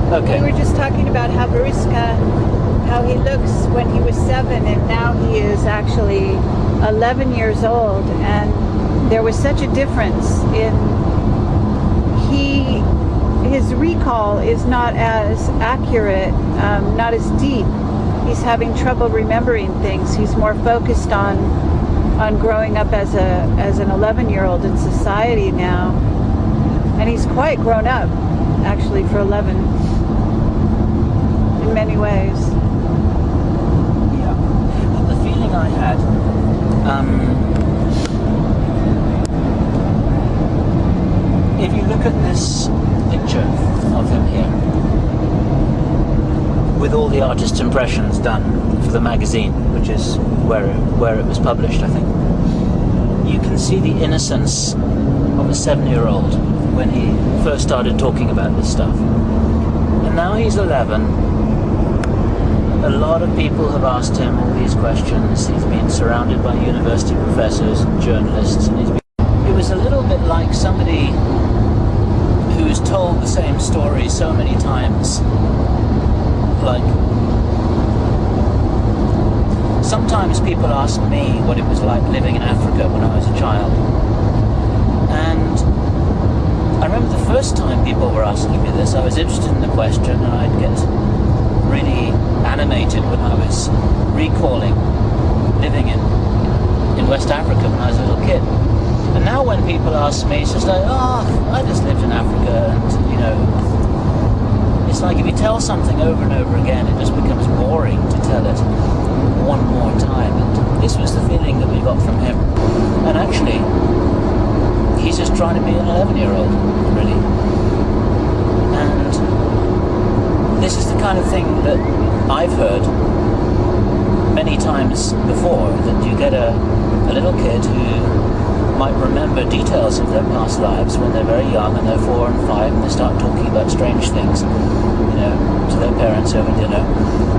Okay. We were just talking about how Boriska, how he looks when he was 7, and now he is actually 11 years old, and there was such a difference in his recall is not as accurate, not as deep. He's having trouble remembering things. He's more focused on growing up as an 11-year-old in society now, and he's quite grown up actually for 11 in many ways. Yeah. The feeling I had, if you look at this picture of him here, with all the artist's impressions done for the magazine, which is where it was published, I think, you can see the innocence of a 7-year-old when he first started talking about this stuff. And now he's 11. A lot of people have asked him all these questions. He's been surrounded by university professors and journalists, and it was a little bit like somebody who's told the same story so many times. Like, sometimes people ask me what it was like living in Africa when I was a child, and I remember the first time people were asking me this, I was interested in the question, and I'd get really animated when I was recalling living in West Africa when I was a little kid. And now when people ask me, it's just like, oh, I just lived in Africa, and it's like if you tell something over and over again, it just becomes boring to tell it one more time. And this was the feeling that we got from him. And actually, he's just trying to be an 11-year-old, really. And this is the kind of thing that I've heard many times before, that you get a little kid who might remember details of their past lives when they're very young, and they're 4 and 5, and they start talking about strange things, to their parents over dinner.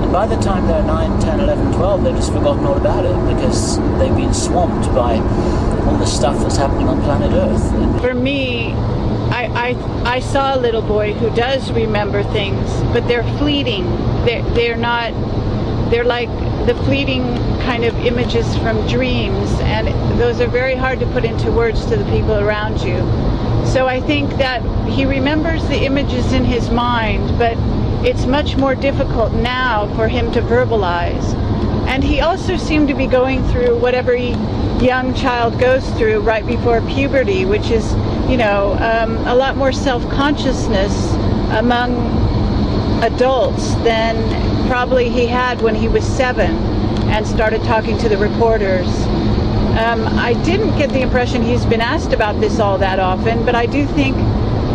And by the time they're 9, 10, 11, 12, they've just forgotten all about it, because they've been swamped by all the stuff that's happening on planet Earth. For me, I saw a little boy who does remember things, but they're fleeting. They're not. They're like the fleeting kind of images from dreams, and those are very hard to put into words to the people around you. So I think that he remembers the images in his mind, but it's much more difficult now for him to verbalize. And he also seemed to be going through what every young child goes through right before puberty, which is, a lot more self-consciousness among adults than probably he had when he was 7 and started talking to the reporters. I didn't get the impression he's been asked about this all that often, but I do think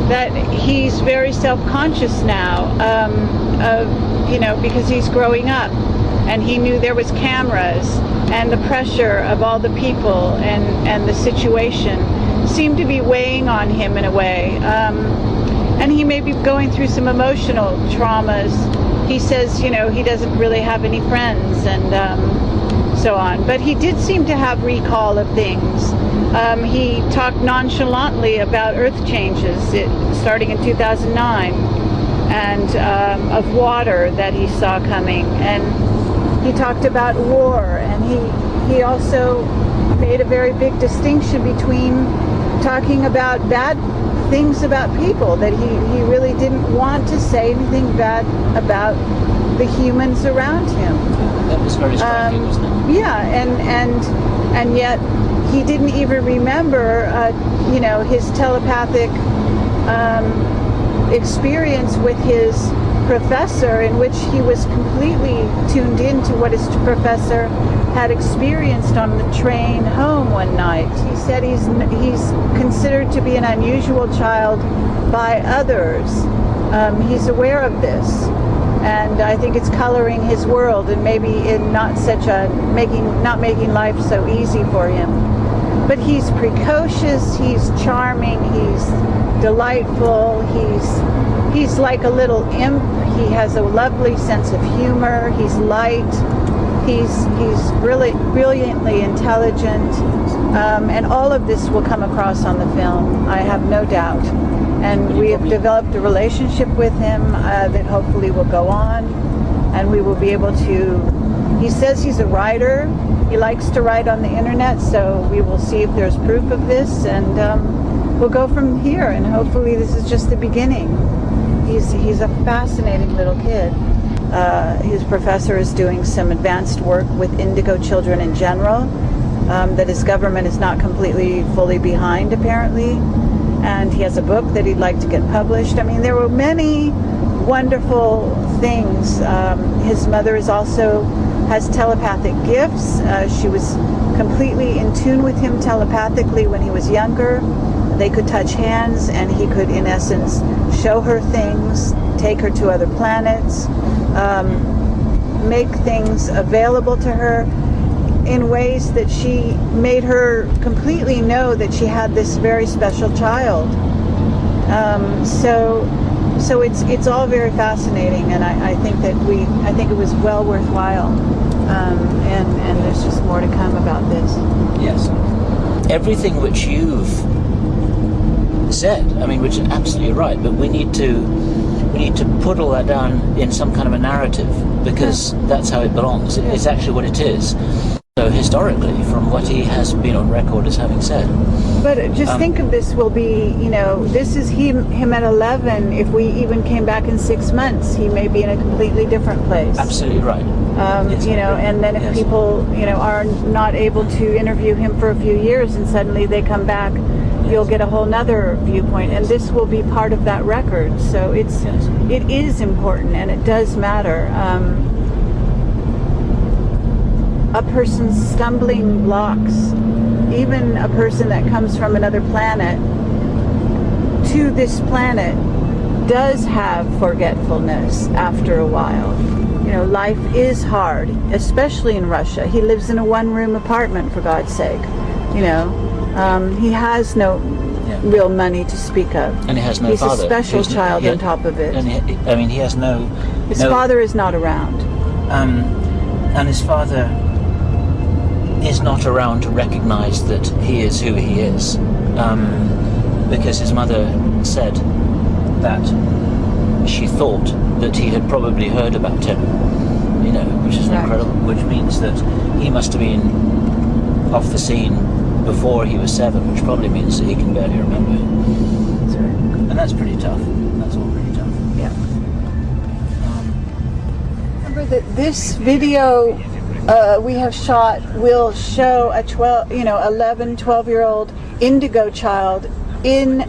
that he's very self-conscious now, because he's growing up, and he knew there was cameras, and the pressure of all the people and the situation seemed to be weighing on him in a way. And he may be going through some emotional traumas. He says, he doesn't really have any friends and so on. But he did seem to have recall of things. He talked nonchalantly about Earth changes starting in 2009, and of water that he saw coming. And he talked about war, and he also made a very big distinction between talking about bad things about people, that he really didn't want to say anything bad about the humans around him. That was very striking, wasn't it? Yeah, and yet he didn't even remember, his telepathic experience with his professor, in which he was completely tuned into what his professor had experienced on the train home one night. He said he's considered to be an unusual child by others. He's aware of this, and I think it's coloring his world, and maybe in not making life so easy for him. But he's precocious, he's charming, he's delightful, he's like a little imp. He has a lovely sense of humor, he's light, he's really brilliantly intelligent, and all of this will come across on the film, I have no doubt. and we have developed a relationship with him that hopefully will go on, and we will be able to. He says he's a writer. He likes to write on the internet, so we will see if there's proof of this, and we'll go from here. And hopefully, this is just the beginning. He's a fascinating little kid. His professor is doing some advanced work with indigo children in general that his government is not fully behind, apparently. And he has a book that he'd like to get published. I mean, there were many wonderful things. His mother has telepathic gifts. She was completely in tune with him telepathically when he was younger. They could touch hands, and he could, in essence, show her things, take her to other planets, make things available to her in ways that she made her completely know that she had this very special child. So it's all very fascinating, and I think it was well worthwhile, and there's just more to come about this. Yes, everything which you've said, I mean, which is absolutely right, but we need to put all that down in some kind of a narrative, because that's how it belongs. It's actually what it is. So historically, from what he has been on record as having said. But just think of this will be, this is him at 11. If we even came back in 6 months, he may be in a completely different place. Absolutely right. Yes, and then if people, are not able to interview him for a few years and suddenly they come back, you'll get a whole nother viewpoint, and this will be part of that record. So it is important, and it does matter. A person's stumbling blocks, even a person that comes from another planet to this planet, does have forgetfulness after a while. Life is hard, especially in Russia. He lives in a one-room apartment, for God's sake. He has no real money to speak of. And he has no father. He's a special child on top of it. And he has no... His father is not around. And his father is not around to recognize that he is who he is. Because his mother said that she thought that he had probably heard about him, which is incredible, which means that he must have been off the scene before he was 7, which probably means that he can barely remember. That's right. And that's pretty tough. That's all pretty tough. Yeah. Remember that this video we have shot will show a 11, 12-year-old indigo child in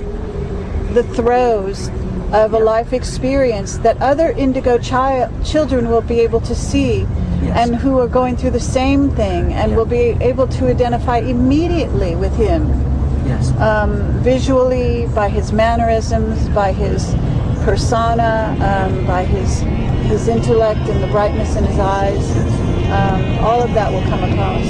the throes of a life experience that other indigo children will be able to see. Yes. And who are going through the same thing, and will be able to identify immediately with him. Yes. Visually, by his mannerisms, by his persona, by his intellect and the brightness in his eyes. All of that will come across.